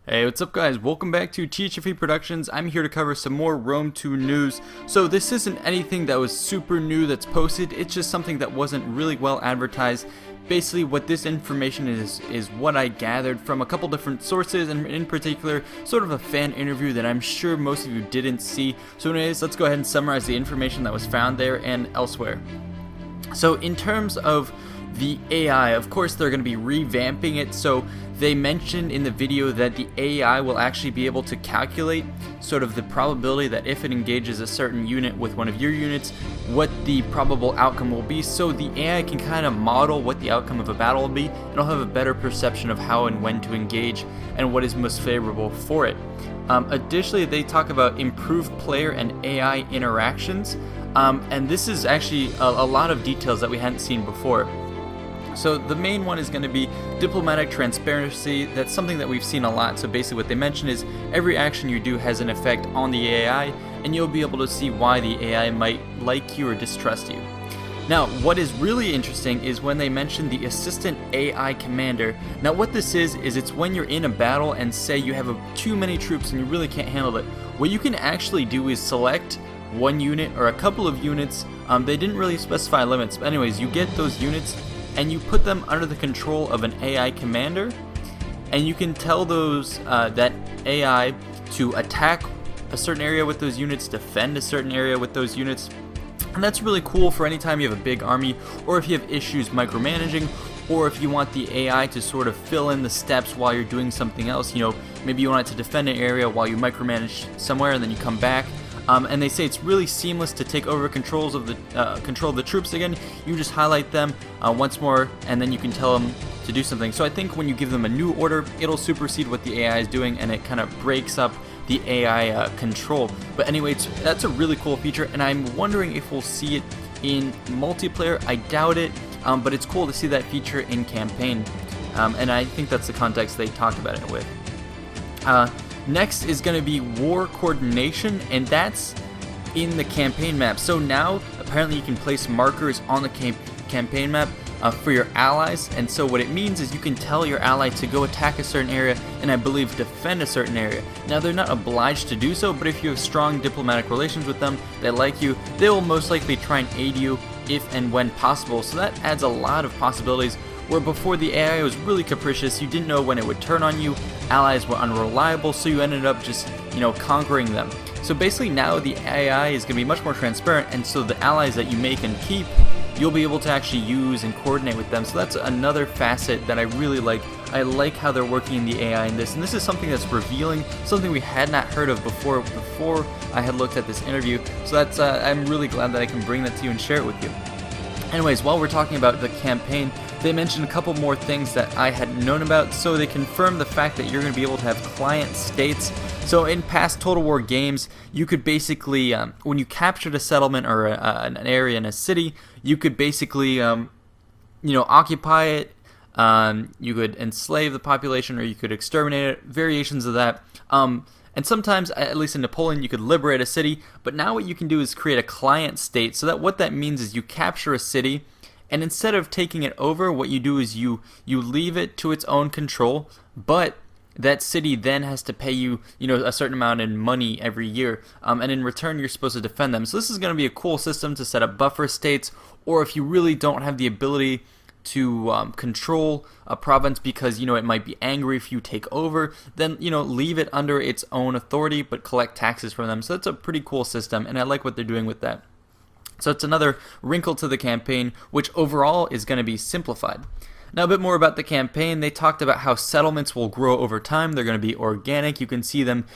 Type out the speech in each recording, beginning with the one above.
Hey, what's up guys? Welcome back to THFE Productions. I'm here to cover some more Rome 2 news. So this isn't anything that was super new that's posted, it's just something that wasn't really well advertised. Basically what this information is what I gathered from a couple different sources, and in particular sort of a fan interview that I'm sure most of you didn't see. So anyways, let's go ahead and summarize the information that was found there and elsewhere. So in terms of the AI, of course they're going to be revamping it. So they mentioned in the video that the AI will actually be able to calculate sort of the probability that if it engages a certain unit with one of your units, what the probable outcome will be. So the AI can kind of model what the outcome of a battle will be, and it'll have a better perception of how and when to engage and what is most favorable for it. Additionally, they talk about improved player and AI interactions, and this is actually a lot of details that we hadn't seen before. So the main one is going to be diplomatic transparency. That's something that we've seen a lot. So basically what they mention is every action you do has an effect on the AI, and you'll be able to see why the AI might like you or distrust you. Now, what is really interesting is when they mention the assistant AI commander. Now what this is it's when you're in a battle and say you have too many troops and you really can't handle it. What you can actually do is select one unit or a couple of units. They didn't really specify limits, but anyways, you get those units and you put them under the control of an AI commander, and you can tell those that AI to attack a certain area with those units, defend a certain area with those units. And that's really cool for any time you have a big army, or if you have issues micromanaging, or if you want the AI to sort of fill in the steps while you're doing something else. You know, maybe you want it to defend an area while you micromanage somewhere and then you come back. And they say it's really seamless to take over control of the troops again. You just highlight them once more, and then you can tell them to do something. So I think when you give them a new order, it'll supersede what the AI is doing, and it kind of breaks up the AI control. But anyway, that's a really cool feature, and I'm wondering if we'll see it in multiplayer. I doubt it, but it's cool to see that feature in campaign, and I think that's the context they talked about it with. Next is going to be war coordination, and that's in the campaign map. So now apparently you can place markers on the campaign map for your allies, and so what it means is you can tell your ally to go attack a certain area and I believe defend a certain area. Now they're not obliged to do so, but if you have strong diplomatic relations with them, they like you, they will most likely try and aid you if and when possible. So that adds a lot of possibilities, where before the AI was really capricious, you didn't know when it would turn on you, allies were unreliable, so you ended up just, conquering them. So basically now the AI is going to be much more transparent, and so the allies that you make and keep, you'll be able to actually use and coordinate with them. So that's another facet that I really like. I like how they're working in the AI in this, and this is something that's revealing, something we had not heard of before I had looked at this interview. So that's I'm really glad that I can bring that to you and share it with you. Anyways, while we're talking about the campaign, they mentioned a couple more things that I hadn't known about. So they confirmed the fact that you're going to be able to have client states. So in past Total War games, you could basically, when you captured a settlement or an area in a city, you could basically, occupy it. You could enslave the population, or you could exterminate it. Variations of that. And sometimes, at least in Napoleon, you could liberate a city, but now what you can do is create a client state. So that what that means is you capture a city, and instead of taking it over, what you do is you leave it to its own control, but that city then has to pay you, a certain amount in money every year, and in return you're supposed to defend them. So this is going to be a cool system to set up buffer states, or if you really don't have the ability to control a province because it might be angry if you take over, then leave it under its own authority but collect taxes from them. So that's a pretty cool system, and I like what they're doing with that. So it's another wrinkle to the campaign, which overall is going to be simplified. Now a bit more about the campaign. They talked about how settlements will grow over time. They're going to be organic. You can see them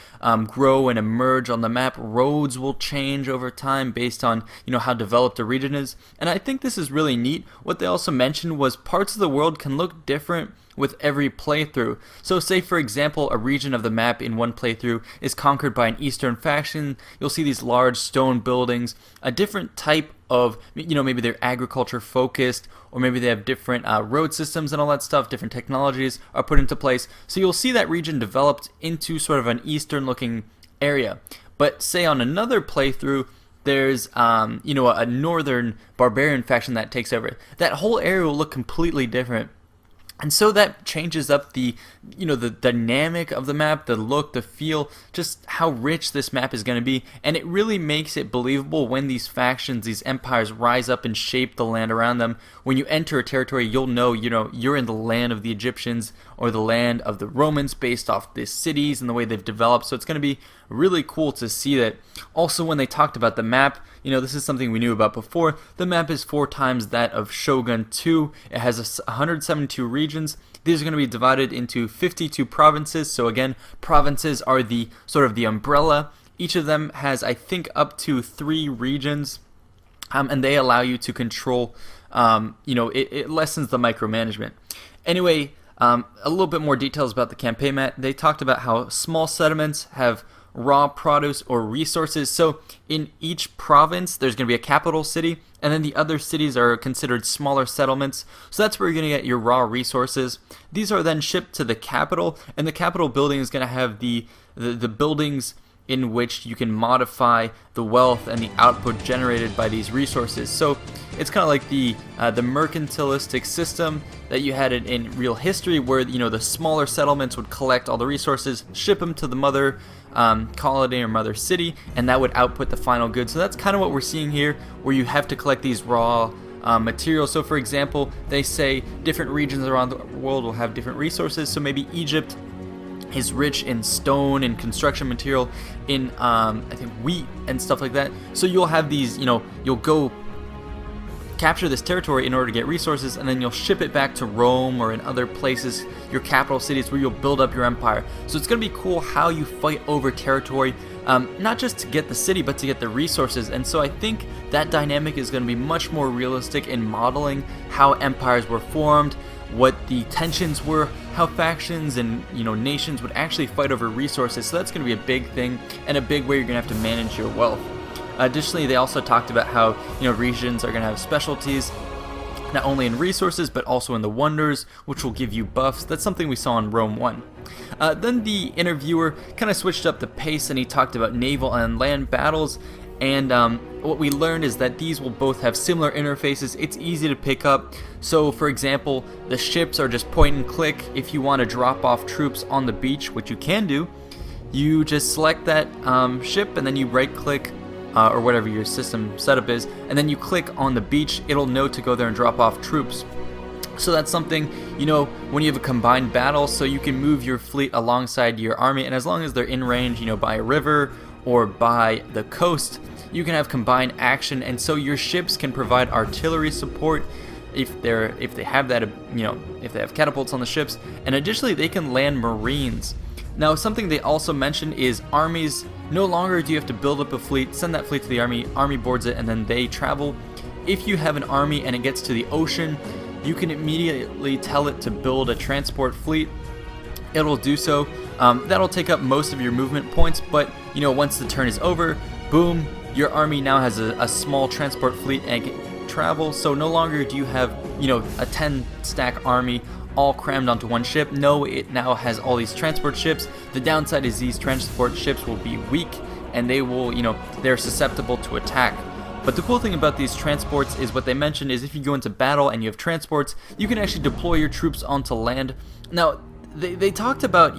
grow and emerge on the map. Roads will change over time based on how developed a region is. And I think this is really neat. What they also mentioned was parts of the world can look different with every playthrough. So say for example a region of the map in one playthrough is conquered by an eastern faction, you'll see these large stone buildings, a different type of, maybe they're agriculture focused, or maybe they have different road systems and all that stuff, different technologies are put into place. So you'll see that region developed into sort of an eastern looking area. But say on another playthrough, there's a northern barbarian faction that takes over. That whole area will look completely different. And so that changes up the, the dynamic of the map, the look, the feel, just how rich this map is going to be. And it really makes it believable when these factions, these empires rise up and shape the land around them. When you enter a territory, you'll know, you're in the land of the Egyptians or the land of the Romans based off the cities and the way they've developed. So it's going to be really cool to see that. Also, when they talked about the map, this is something we knew about before. The map is 4 times that of Shogun 2. It has 172 regions. These are going to be divided into 52 provinces. So again, provinces are the sort of the umbrella. Each of them has, I think, up to 3 regions, and they allow you to control. It lessens the micromanagement. Anyway, a little bit more details about the campaign map. They talked about how small settlements have raw produce or resources. So in each province there's going to be a capital city, and then the other cities are considered smaller settlements. So that's where you're going to get your raw resources. These are then shipped to the capital, and the capital building is going to have the buildings in which you can modify the wealth and the output generated by these resources. So it's kind of like the mercantilistic system that you had in real history, where the smaller settlements would collect all the resources, ship them to the mother colony or mother city, and that would output the final good. So that's kind of what we're seeing here, where you have to collect these raw materials. So for example, they say different regions around the world will have different resources. So maybe Egypt is rich in stone and construction material, in I think wheat and stuff like that. So you'll have these, you'll go capture this territory in order to get resources, and then you'll ship it back to Rome or in other places, your capital cities, where you'll build up your empire. So it's going to be cool how you fight over territory, not just to get the city, but to get the resources. And so I think that dynamic is going to be much more realistic in modeling how empires were formed, what the tensions were, how factions and nations would actually fight over resources. So that's going to be a big thing, and a big way you're going to have to manage your wealth. Additionally, they also talked about how regions are going to have specialties, not only in resources but also in the wonders, which will give you buffs. That's something we saw in Rome 1. Then the interviewer kind of switched up the pace, and he talked about naval and land battles. And what we learned is that these will both have similar interfaces. It's easy to pick up. So for example, the ships are just point and click. If you want to drop off troops on the beach, which you can do, you just select that ship, and then you right click or whatever your system setup is, and then you click on the beach. It'll know to go there and drop off troops. So that's something, when you have a combined battle, so you can move your fleet alongside your army, and as long as they're in range, by a river or by the coast, you can have combined action. And so your ships can provide artillery support if they have that, if they have catapults on the ships, and additionally they can land marines. Now, something they also mentioned is armies. No longer do you have to build up a fleet, send that fleet to the army boards it, and then they travel. If you have an army and it gets to the ocean, you can immediately tell it to build a transport fleet. It'll do so. That'll take up most of your movement points, but once the turn is over, boom, your army now has a small transport fleet and can travel. So no longer do you have a 10 stack army all crammed onto one ship. No, it now has all these transport ships. The downside is these transport ships will be weak, and they will, they're susceptible to attack. But the cool thing about these transports is what they mentioned is if you go into battle and you have transports, you can actually deploy your troops onto land. Now, they talked about,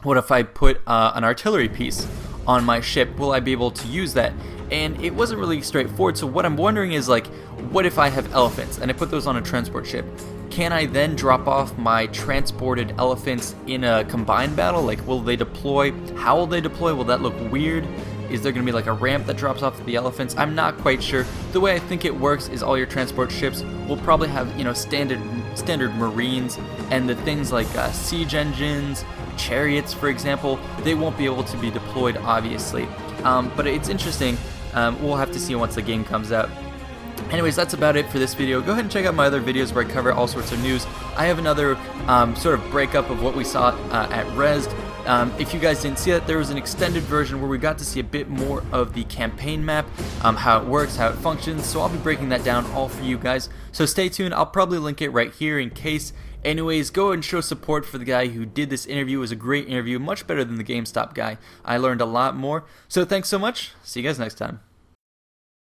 what if I put an artillery piece on my ship? Will I be able to use that? And it wasn't really straightforward. So what I'm wondering is, like, what if I have elephants and I put those on a transport ship? Can I then drop off my transported elephants in a combined battle? Like, will they deploy? How will they deploy? Will that look weird? Is there going to be like a ramp that drops off the elephants? I'm not quite sure. The way I think it works is all your transport ships will probably have, standard marines, and the things like siege engines, chariots, for example, they won't be able to be deployed, obviously. But it's interesting. We'll have to see once the game comes out. Anyways, that's about it for this video. Go ahead and check out my other videos where I cover all sorts of news. I have another sort of breakup of what we saw at Rezzed. If you guys didn't see that, there was an extended version where we got to see a bit more of the campaign map, how it works, how it functions. So I'll be breaking that down all for you guys. So stay tuned. I'll probably link it right here in case. Anyways, go and show support for the guy who did this interview. It was a great interview, much better than the GameStop guy. I learned a lot more. So thanks so much. See you guys next time.